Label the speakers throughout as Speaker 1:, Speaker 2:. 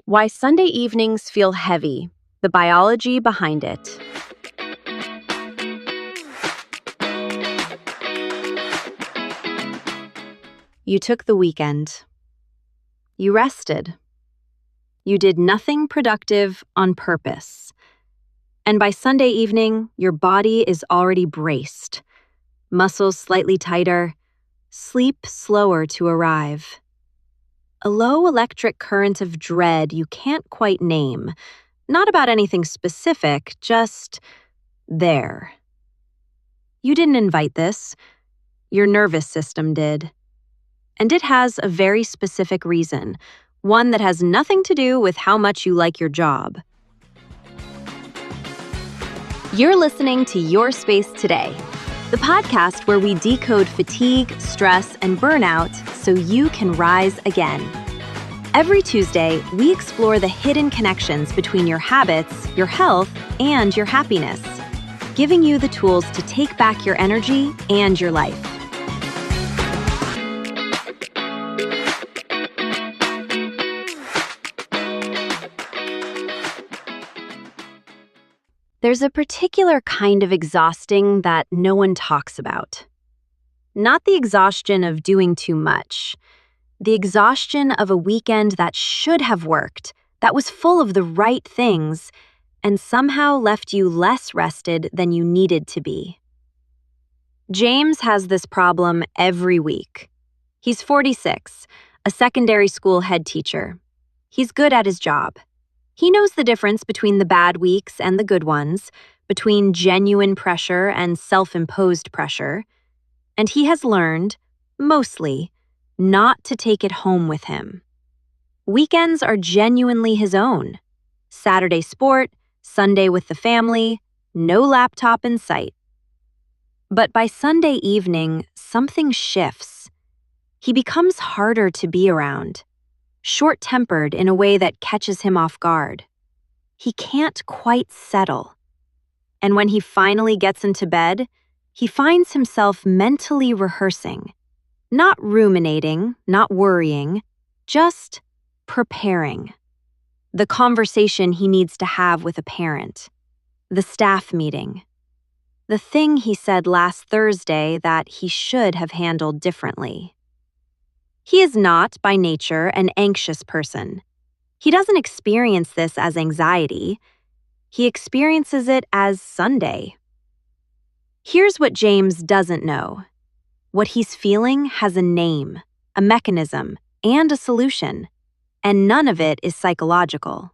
Speaker 1: Why Sunday evenings feel heavy, the biology behind it. You took the weekend. You rested. You did nothing productive on purpose. And by Sunday evening, your body is already braced. Muscles slightly tighter, sleep slower to arrive. A low electric current of dread you can't quite name. Not about anything specific, just there. You didn't invite this. Your nervous system did. And it has a very specific reason, one that has nothing to do with how much you like your job. You're listening to Your Space Today, the podcast where we decode fatigue, stress, and burnout so you can rise again. Every Tuesday, we explore the hidden connections between your habits, your health, and your happiness, giving you the tools to take back your energy and your life. There's a particular kind of exhausting that no one talks about. Not the exhaustion of doing too much. The exhaustion of a weekend that should have worked, that was full of the right things, and somehow left you less rested than you needed to be. James has this problem every week. He's 46, a secondary school head teacher. He's good at his job. He knows the difference between the bad weeks and the good ones, between genuine pressure and self-imposed pressure. And he has learned, mostly, not to take it home with him. Weekends are genuinely his own. Saturday sport, Sunday with the family, no laptop in sight. But by Sunday evening, something shifts. He becomes harder to be around. Short-tempered in a way that catches him off guard. He can't quite settle. And when he finally gets into bed, he finds himself mentally rehearsing. Not ruminating, not worrying, just preparing. The conversation he needs to have with a parent. The staff meeting. The thing he said last Thursday that he should have handled differently. He is not, by nature, an anxious person. He doesn't experience this as anxiety. He experiences it as Sunday. Here's what James doesn't know. What he's feeling has a name, a mechanism, and a solution, and none of it is psychological.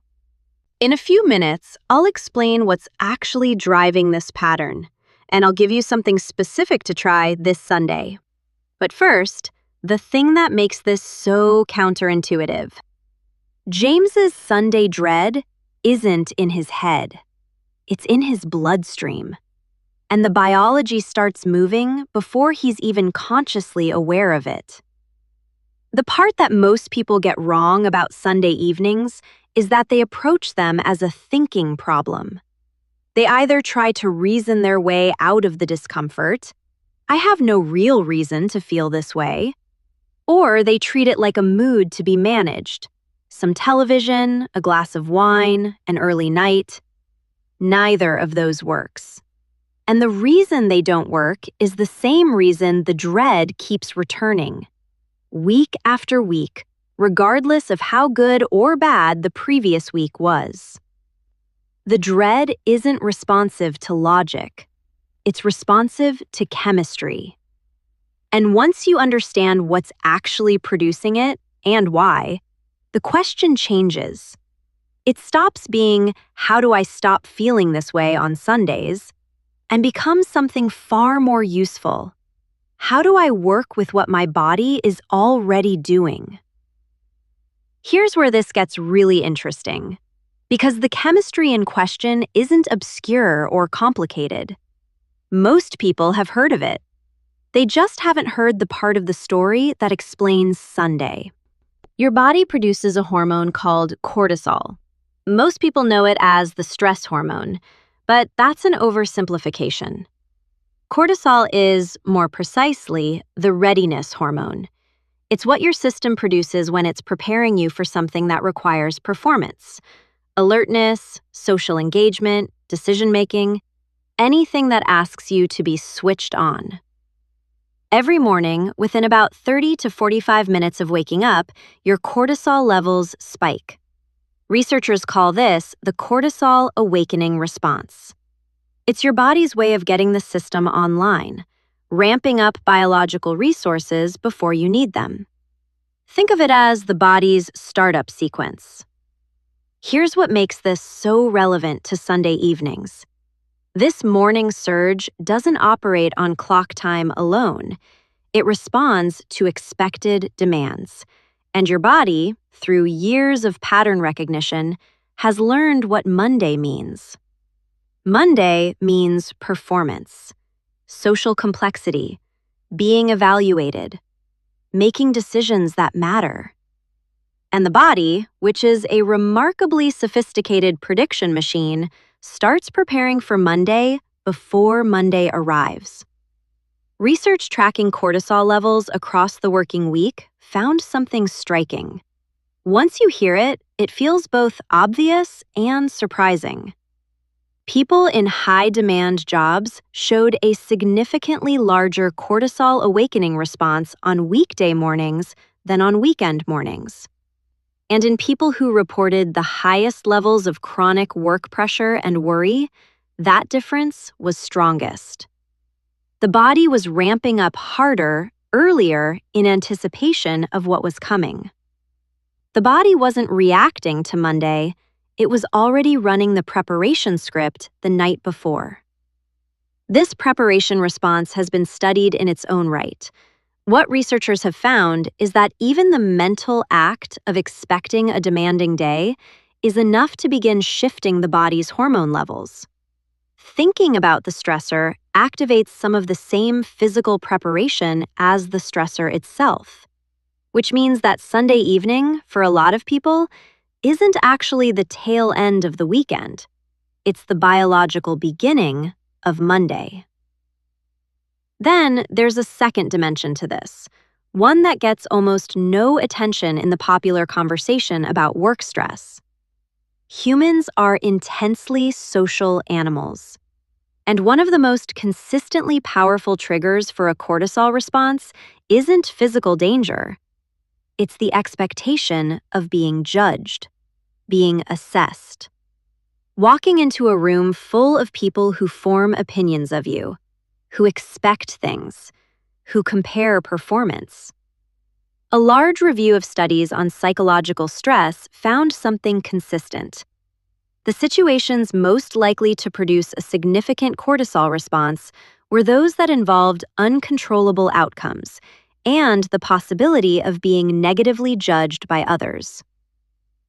Speaker 1: In a few minutes, I'll explain what's actually driving this pattern, and I'll give you something specific to try this Sunday. But first, the thing that makes this so counterintuitive. James's Sunday dread isn't in his head. It's in his bloodstream. And the biology starts moving before he's even consciously aware of it. The part that most people get wrong about Sunday evenings is that they approach them as a thinking problem. They either try to reason their way out of the discomfort, I have no real reason to feel this way, or they treat it like a mood to be managed. Some television, a glass of wine, an early night. Neither of those works. And the reason they don't work is the same reason the dread keeps returning. Week after week, regardless of how good or bad the previous week was. The dread isn't responsive to logic. It's responsive to chemistry. And once you understand what's actually producing it and why, the question changes. It stops being, how do I stop feeling this way on Sundays, and becomes something far more useful. How do I work with what my body is already doing? Here's where this gets really interesting, because the chemistry in question isn't obscure or complicated. Most people have heard of it. They just haven't heard the part of the story that explains Sunday. Your body produces a hormone called cortisol. Most people know it as the stress hormone, but that's an oversimplification. Cortisol is, more precisely, the readiness hormone. It's what your system produces when it's preparing you for something that requires performance. Alertness, social engagement, decision-making, anything that asks you to be switched on. Every morning, within about 30 to 45 minutes of waking up, your cortisol levels spike. Researchers call this the cortisol awakening response. It's your body's way of getting the system online, ramping up biological resources before you need them. Think of it as the body's startup sequence. Here's what makes this so relevant to Sunday evenings. This morning surge doesn't operate on clock time alone. It responds to expected demands. And your body, through years of pattern recognition, has learned what Monday means. Monday means performance, social complexity, being evaluated, making decisions that matter. And the body, which is a remarkably sophisticated prediction machine, starts preparing for Monday before Monday arrives. Research tracking cortisol levels across the working week found something striking. Once you hear it, it feels both obvious and surprising. People in high-demand jobs showed a significantly larger cortisol awakening response on weekday mornings than on weekend mornings. And in people who reported the highest levels of chronic work pressure and worry, that difference was strongest. The body was ramping up harder, earlier, in anticipation of what was coming. The body wasn't reacting to Monday, it was already running the preparation script the night before. This preparation response has been studied in its own right. What researchers have found is that even the mental act of expecting a demanding day is enough to begin shifting the body's hormone levels. Thinking about the stressor activates some of the same physical preparation as the stressor itself, which means that Sunday evening, for a lot of people, isn't actually the tail end of the weekend. It's the biological beginning of Monday. Then there's a second dimension to this, one that gets almost no attention in the popular conversation about work stress. Humans are intensely social animals. And one of the most consistently powerful triggers for a cortisol response isn't physical danger. It's the expectation of being judged, being assessed. Walking into a room full of people who form opinions of you, who expect things, who compare performance. A large review of studies on psychological stress found something consistent. The situations most likely to produce a significant cortisol response were those that involved uncontrollable outcomes and the possibility of being negatively judged by others.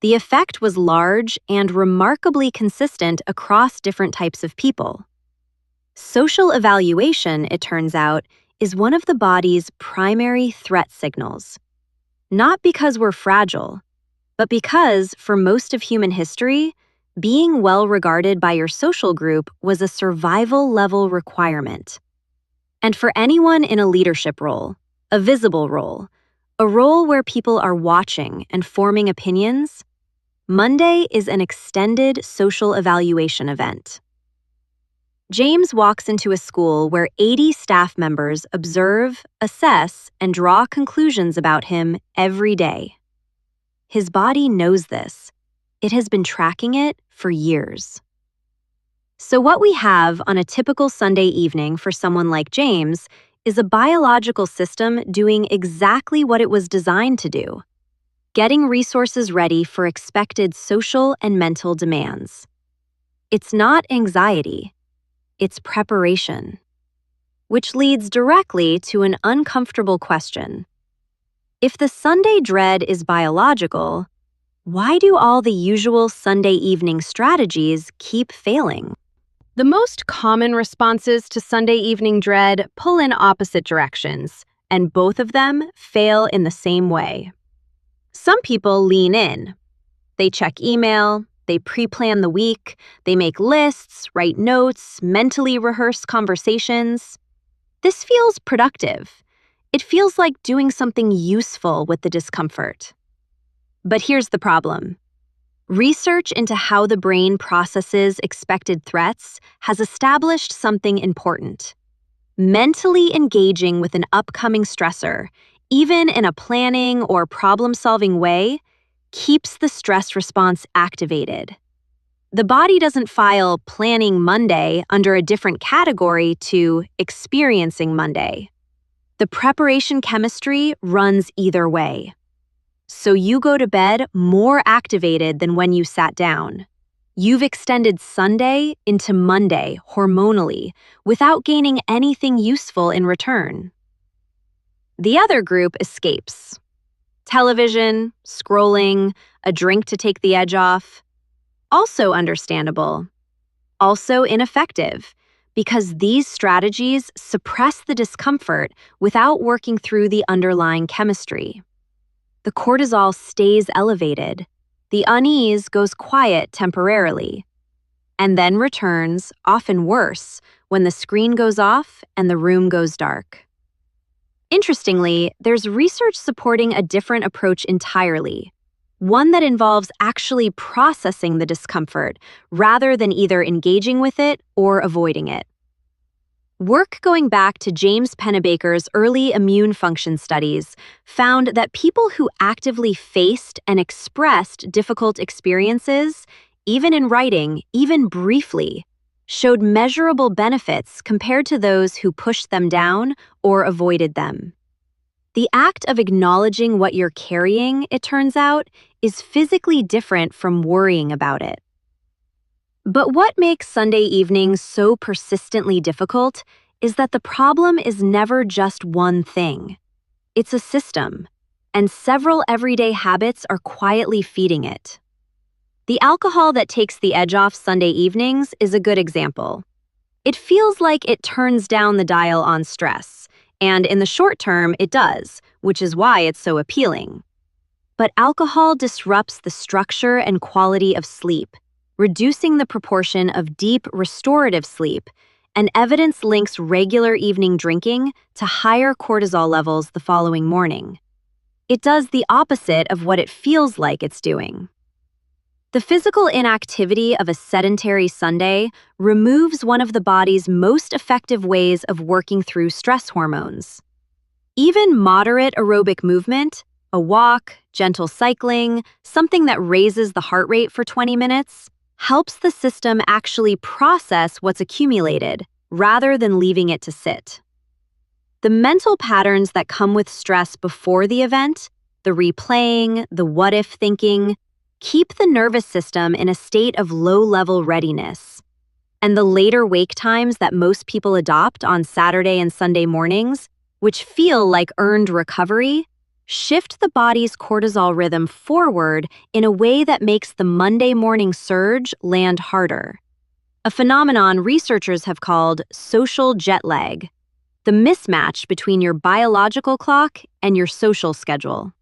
Speaker 1: The effect was large and remarkably consistent across different types of people. Social evaluation, it turns out, is one of the body's primary threat signals. Not because we're fragile, but because, for most of human history, being well regarded by your social group was a survival-level requirement. And for anyone in a leadership role, a visible role, a role where people are watching and forming opinions, Monday is an extended social evaluation event. James walks into a school where 80 staff members observe, assess, and draw conclusions about him every day. His body knows this. It has been tracking it for years. So what we have on a typical Sunday evening for someone like James is a biological system doing exactly what it was designed to do, getting resources ready for expected social and mental demands. It's not anxiety. It's preparation, which leads directly to an uncomfortable question. If the Sunday dread is biological, why do all the usual Sunday evening strategies keep failing? The most common responses to Sunday evening dread pull in opposite directions, and both of them fail in the same way. Some people lean in. They check email, they pre-plan the week, they make lists, write notes, mentally rehearse conversations. This feels productive. It feels like doing something useful with the discomfort. But here's the problem. Research into how the brain processes expected threats has established something important. Mentally engaging with an upcoming stressor, even in a planning or problem-solving way, keeps the stress response activated. The body doesn't file Planning Monday under a different category to Experiencing Monday. The preparation chemistry runs either way. So you go to bed more activated than when you sat down. You've extended Sunday into Monday hormonally without gaining anything useful in return. The other group escapes. Television, scrolling, a drink to take the edge off. Also understandable. Also ineffective, because these strategies suppress the discomfort without working through the underlying chemistry. The cortisol stays elevated. The unease goes quiet temporarily, and then returns, often worse, when the screen goes off and the room goes dark. Interestingly, there's research supporting a different approach entirely, one that involves actually processing the discomfort rather than either engaging with it or avoiding it. Work going back to James Pennebaker's early immune function studies found that people who actively faced and expressed difficult experiences, even in writing, even briefly, showed measurable benefits compared to those who pushed them down or avoided them. The act of acknowledging what you're carrying, it turns out, is physically different from worrying about it. But what makes Sunday evenings so persistently difficult is that the problem is never just one thing. It's a system, and several everyday habits are quietly feeding it. The alcohol that takes the edge off Sunday evenings is a good example. It feels like it turns down the dial on stress, and in the short term it does, which is why it's so appealing. But alcohol disrupts the structure and quality of sleep, reducing the proportion of deep restorative sleep, and evidence links regular evening drinking to higher cortisol levels the following morning. It does the opposite of what it feels like it's doing. The physical inactivity of a sedentary Sunday removes one of the body's most effective ways of working through stress hormones. Even moderate aerobic movement, a walk, gentle cycling, something that raises the heart rate for 20 minutes, helps the system actually process what's accumulated rather than leaving it to sit. The mental patterns that come with stress before the event, the replaying, the what-if thinking, keep the nervous system in a state of low-level readiness. And the later wake times that most people adopt on Saturday and Sunday mornings, which feel like earned recovery, shift the body's cortisol rhythm forward in a way that makes the Monday morning surge land harder. A phenomenon researchers have called social jet lag, the mismatch between your biological clock and your social schedule.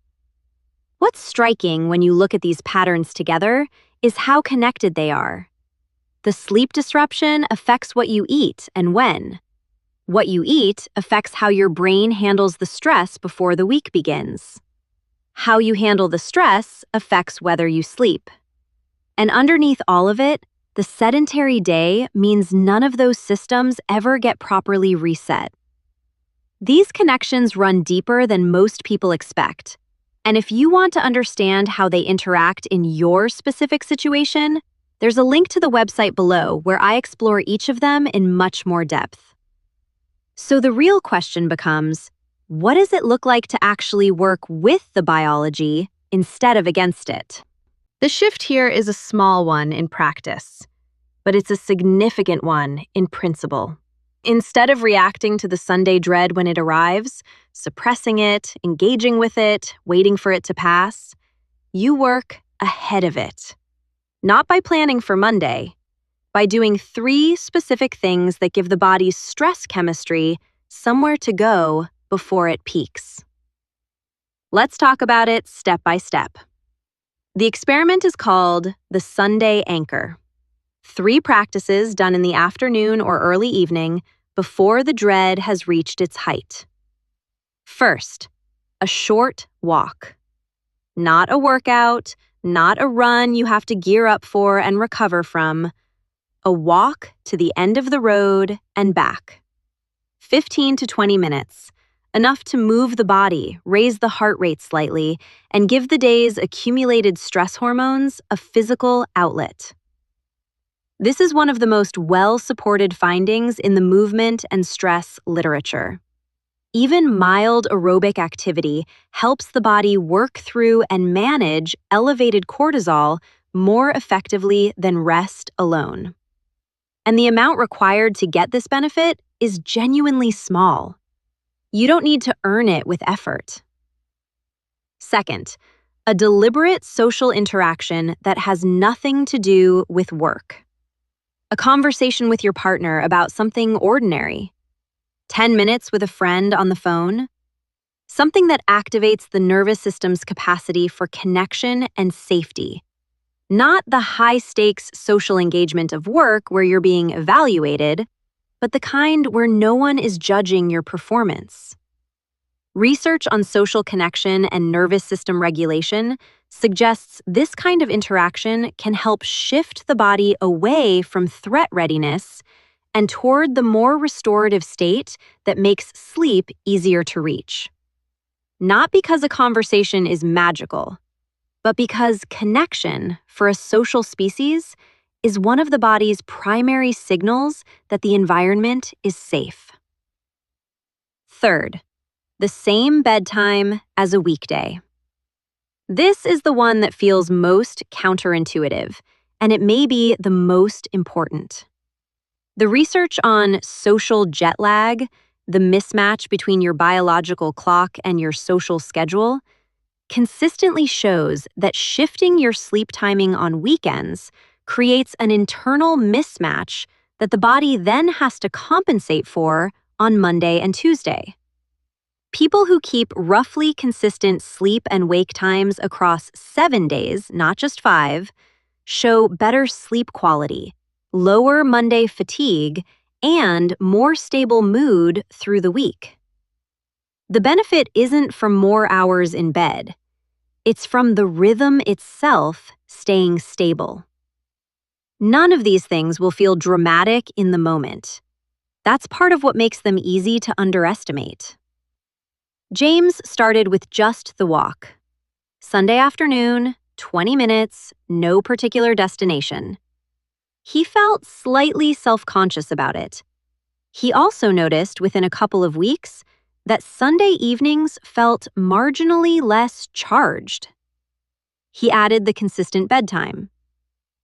Speaker 1: What's striking when you look at these patterns together is how connected they are. The sleep disruption affects what you eat and when. What you eat affects how your brain handles the stress before the week begins. How you handle the stress affects whether you sleep. And underneath all of it, the sedentary day means none of those systems ever get properly reset. These connections run deeper than most people expect. And if you want to understand how they interact in your specific situation, there's a link to the website below where I explore each of them in much more depth. So the real question becomes, what does it look like to actually work with the biology instead of against it? The shift here is a small one in practice, but it's a significant one in principle. Instead of reacting to the Sunday dread when it arrives, suppressing it, engaging with it, waiting for it to pass, you work ahead of it. Not by planning for Monday, by doing 3 specific things that give the body's stress chemistry somewhere to go before it peaks. Let's talk about it step by step. The experiment is called the Sunday Anchor. 3 practices done in the afternoon or early evening before the dread has reached its height. First, a short walk. Not a workout, not a run you have to gear up for and recover from. A walk to the end of the road and back. 15 to 20 minutes, enough to move the body, raise the heart rate slightly, and give the day's accumulated stress hormones a physical outlet. This is one of the most well-supported findings in the movement and stress literature. Even mild aerobic activity helps the body work through and manage elevated cortisol more effectively than rest alone. And the amount required to get this benefit is genuinely small. You don't need to earn it with effort. Second, a deliberate social interaction that has nothing to do with work. A conversation with your partner about something ordinary. 10 minutes with a friend on the phone. Something that activates the nervous system's capacity for connection and safety. Not the high-stakes social engagement of work where you're being evaluated, but the kind where no one is judging your performance. Research on social connection and nervous system regulation suggests this kind of interaction can help shift the body away from threat readiness and toward the more restorative state that makes sleep easier to reach. Not because a conversation is magical, but because connection for a social species is one of the body's primary signals that the environment is safe. Third, the same bedtime as a weekday. This is the one that feels most counterintuitive, and it may be the most important. The research on social jet lag, the mismatch between your biological clock and your social schedule, consistently shows that shifting your sleep timing on weekends creates an internal mismatch that the body then has to compensate for on Monday and Tuesday. People who keep roughly consistent sleep and wake times across 7 days, not just 5, show better sleep quality, lower Monday fatigue, and more stable mood through the week. The benefit isn't from more hours in bed. It's from the rhythm itself staying stable. None of these things will feel dramatic in the moment. That's part of what makes them easy to underestimate. James started with just the walk. Sunday afternoon, 20 minutes, no particular destination. He felt slightly self-conscious about it. He also noticed within a couple of weeks that Sunday evenings felt marginally less charged. He added the consistent bedtime.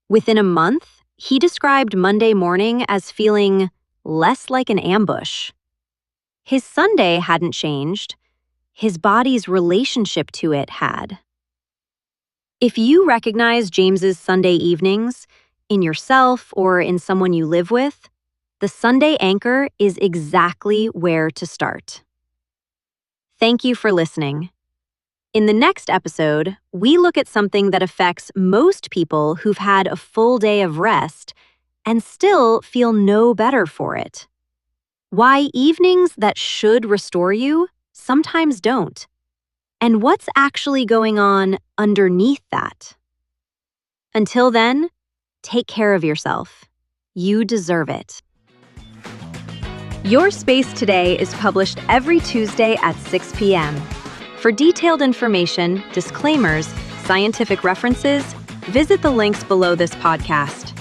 Speaker 1: Within a month, he described Monday morning as feeling less like an ambush. His Sunday hadn't changed. His body's relationship to it had. If you recognize James's Sunday evenings, in yourself or in someone you live with, the Sunday anchor is exactly where to start. Thank you for listening. In the next episode, we look at something that affects most people who've had a full day of rest and still feel no better for it. Why evenings that should restore you sometimes don't, and what's actually going on underneath that. Until then, take care of yourself. You deserve it. Your Space Today is published every Tuesday at 6 p.m. For detailed information, disclaimers, scientific references, visit the links below this podcast.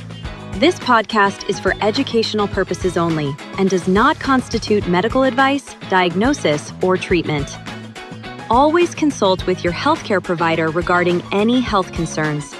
Speaker 1: This podcast is for educational purposes only and does not constitute medical advice, diagnosis, or treatment. Always consult with your healthcare provider regarding any health concerns.